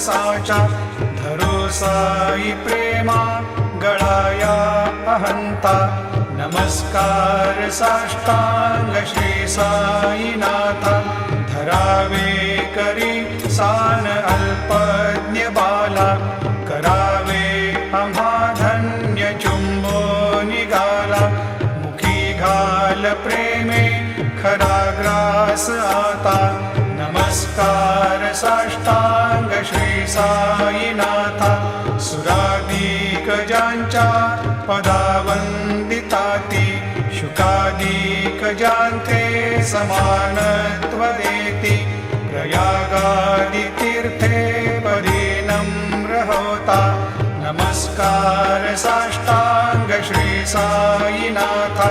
साचा धरो साई प्रेमा गळाया अहंता नमस्कार साष्टांग श्री साईनाथा धरावे करी सान अल्पज्ञ बाला करावे आम्हा धन्य चुंबो निघाला मुखी घाल प्रेमे खरा ग्रास आता नमस्कार साष्टांग श्री साईनाथा सुराधिक ज्यांच्या पदावंदिताती शुकाधिक ज्यांचे समानत्व देती प्रयागादि तीर्थे पदी नम्र होता नमस्कार साष्टांग श्री साईनाथा